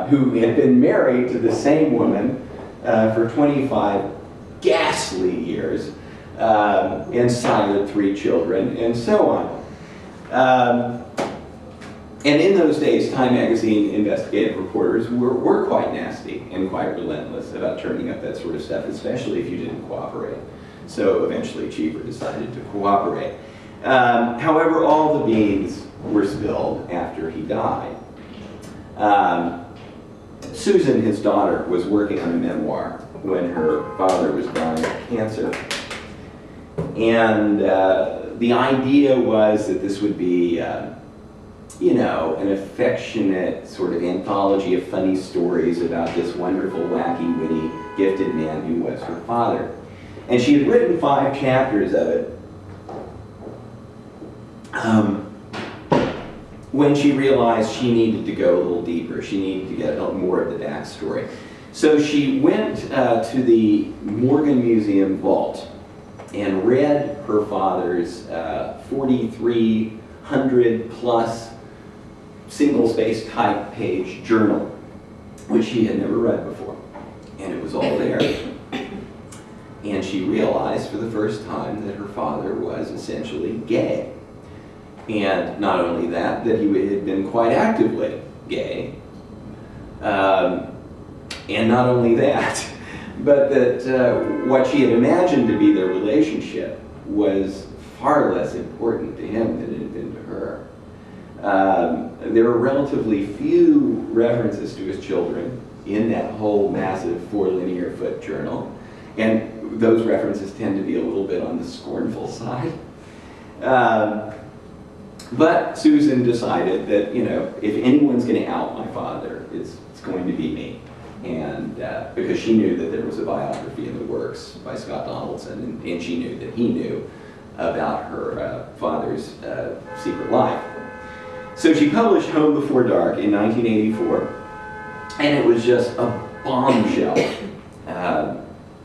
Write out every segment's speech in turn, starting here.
who had been married to the same woman for 25 ghastly years, and sired 3 children, and so on. And in those days, Time magazine investigative reporters were quite nasty and quite relentless about turning up that sort of stuff, especially if you didn't cooperate. So eventually Cheever decided to cooperate. However, all the beans were spilled after he died. Susan, his daughter, was working on a memoir when her father was dying of cancer. And the idea was that this would be you know, an affectionate sort of anthology of funny stories about this wonderful, wacky, witty, gifted man who was her father. And she had written 5 chapters of it when she realized she needed to go a little deeper. She needed to get more of the backstory. So she went to the Morgan Museum vault and read her father's 4,300 plus single-space type page journal, which she had never read before. And it was all there. And she realized for the first time that her father was essentially gay. And not only that, that he had been quite actively gay. And not only that, but that what she had imagined to be their relationship was far less important to him than it had been to her. There are relatively few references to his children in that whole massive 4 linear foot journal, and those references tend to be a little bit on the scornful side. But Susan decided that, you know, if anyone's going to out my father, it's going to be me. And because she knew that there was a biography in the works by Scott Donaldson, and she knew that he knew about her father's secret life. So she published Home Before Dark in 1984, and it was just a bombshell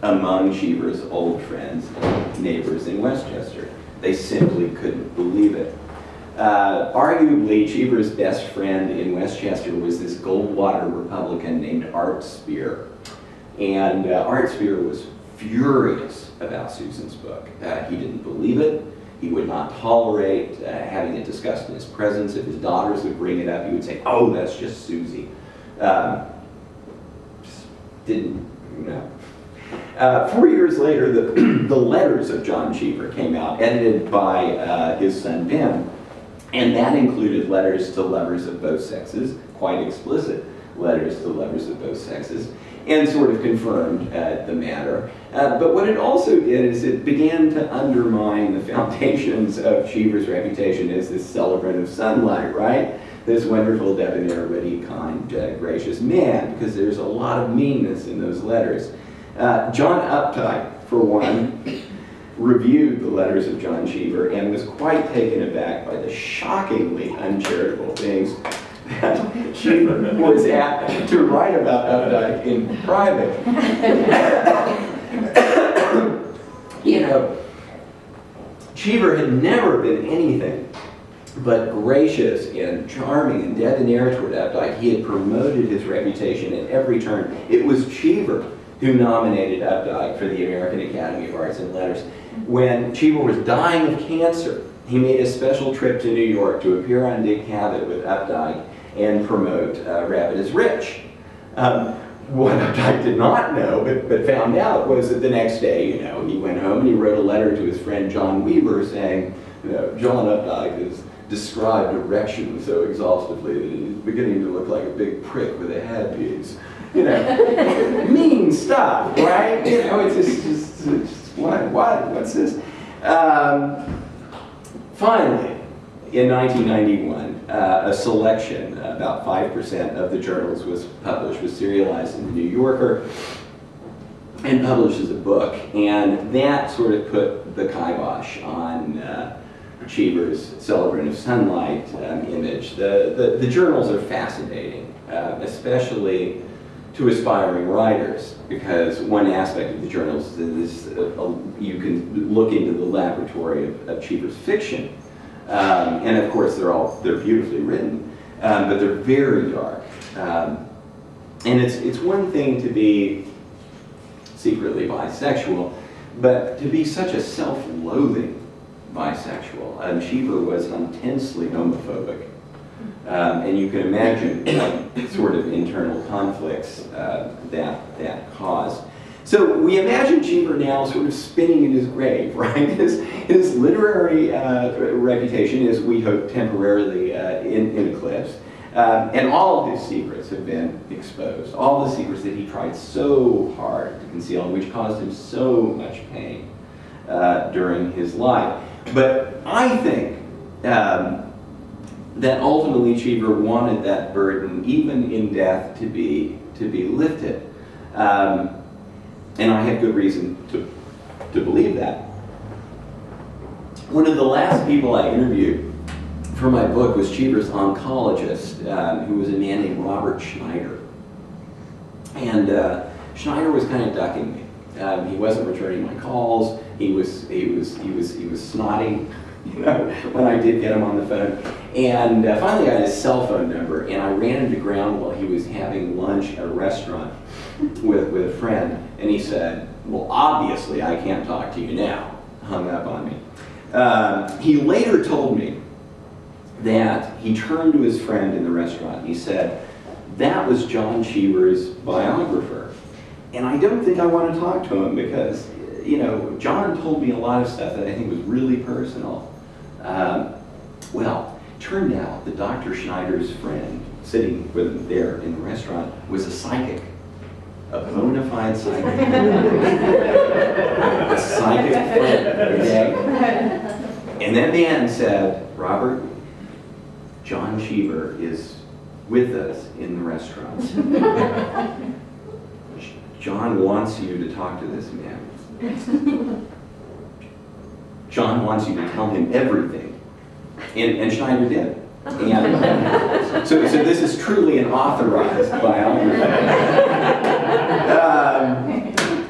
among Cheever's old friends and neighbors in Westchester. They simply couldn't believe it. Arguably, Cheever's best friend in Westchester was this Goldwater Republican named Art Spear. And Art Spear was furious about Susan's book. He didn't believe it. He would not tolerate having it discussed in his presence. If his daughters would bring it up, he would say, "Oh, that's just Susie." Just didn't, no. 4 years later, the Letters of John Cheever came out, edited by his son Ben. And that included letters to lovers of both sexes, quite explicit letters to lovers of both sexes, and sort of confirmed the matter. But what it also did is it began to undermine the foundations of Cheever's reputation as this celebrant of sunlight, right? This wonderful, debonair, witty, kind, gracious man, because there's a lot of meanness in those letters. John Updike, for one, reviewed the Letters of John Cheever and was quite taken aback by the shockingly uncharitable things that Cheever was apt to write about Updike in private. You know, Cheever had never been anything but gracious and charming and debonair toward Updike. He had promoted his reputation at every turn. It was Cheever who nominated Updike for the American Academy of Arts and Letters. When Cheever was dying of cancer, he made a special trip to New York to appear on Dick Cavett with Updike and promote Rabbit is Rich. What Updike did not know, but found out, was that the next day, you know, he went home and he wrote a letter to his friend John Weaver saying, you know, John Updike has described erection so exhaustively that he's beginning to look like a big prick with a headpiece. You know, mean stuff, right? You know, it's just what's this? Finally, in 1991, a selection, about 5% of the journals was published, was serialized in the New Yorker, and published as a book. And that sort of put the kibosh on Cheever's celebrant of sunlight image. The journals are fascinating, especially to aspiring writers, because one aspect of the journals is you can look into the laboratory of Cheever's fiction, and of course they're beautifully written, but they're very dark. And it's one thing to be secretly bisexual, but to be such a self-loathing bisexual. Cheever was intensely homophobic. And you can imagine sort of internal conflicts that caused. So we imagine Cheever now sort of spinning in his grave, right? His literary reputation is, we hope, temporarily in eclipse. And all of his secrets have been exposed. All the secrets that he tried so hard to conceal, which caused him so much pain during his life. But I think that ultimately Cheever wanted that burden, even in death, to be lifted. And I have good reason to believe that. One of the last people I interviewed for my book was Cheever's oncologist, who was a man named Robert Schneider. And Schneider was kind of ducking me. He wasn't returning my calls. He was snotty, you know, when I did get him on the phone. And finally I got his cell phone number, and I ran him to ground while he was having lunch at a restaurant with a friend. And he said, "Well, obviously I can't talk to you now." Hung up on me. He later told me that he turned to his friend in the restaurant and he said, "That was John Cheever's biographer. And I don't think I want to talk to him because, you know, John told me a lot of stuff that I think was really personal." Well, turned out that Dr. Schneider's friend, sitting with him there in the restaurant, was a psychic. A bona fide psychic. A psychic friend, okay? And that man said, "Robert, John Cheever is with us in the restaurant. John wants you to talk to this man. John wants you to tell him everything." And Schneider did. And so this is truly an authorized biography.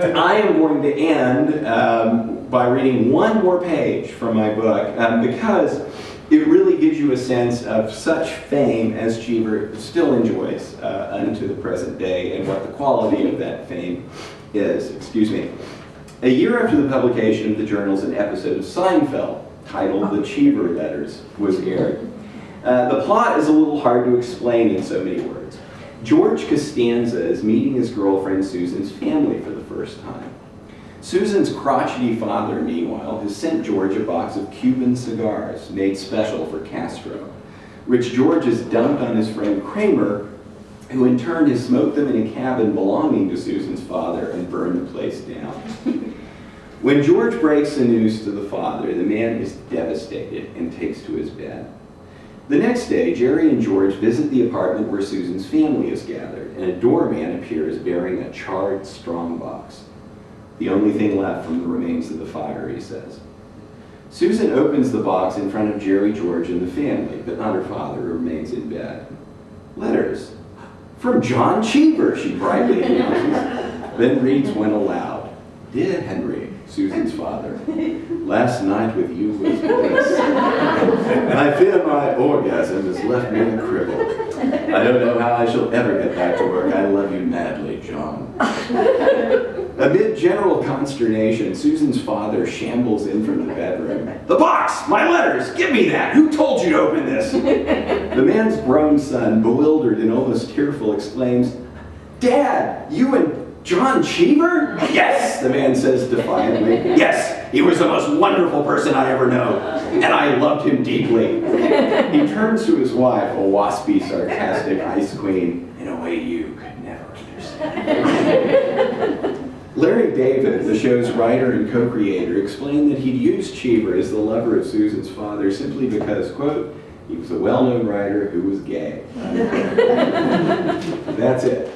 I am going to end by reading one more page from my book because it really gives you a sense of such fame as Cheever still enjoys unto the present day, and what the quality of that fame is. Excuse me. A year after the publication of the journals, an episode of Seinfeld titled "The Cheever Letters" was aired. The plot is a little hard to explain in so many words. George Costanza is meeting his girlfriend Susan's family for the first time. Susan's crotchety father, meanwhile, has sent George a box of Cuban cigars made special for Castro, which George has dumped on his friend Kramer, who in turn has smoked them in a cabin belonging to Susan's father and burned the place down. When George breaks the news to the father, the man is devastated and takes to his bed. The next day, Jerry and George visit the apartment where Susan's family is gathered, and a doorman appears bearing a charred strongbox. "The only thing left from the remains of the fire," he says. Susan opens the box in front of Jerry, George, and the family, but not her father, who remains in bed. "Letters from John Cheever," she brightly announces, then reads one aloud. "Dear Henry," Susan's father, "last night with you was bliss. And I fear my orgasm has left me a cripple. I don't know how I shall ever get back to work. I love you madly, John." Amid general consternation, Susan's father shambles in from the bedroom. "The box! My letters! Give me that! Who told you to open this?" The man's grown son, bewildered and almost tearful, exclaims, "Dad, you and John Cheever?" "Yes," the man says defiantly. "Yes, he was the most wonderful person I ever know, and I loved him deeply." He turns to his wife, a waspy, sarcastic ice queen, "in a way you could never understand." Larry David, the show's writer and co-creator, explained that he'd used Cheever as the lover of Susan's father simply because, quote, "he was a well-known writer who was gay." That's it.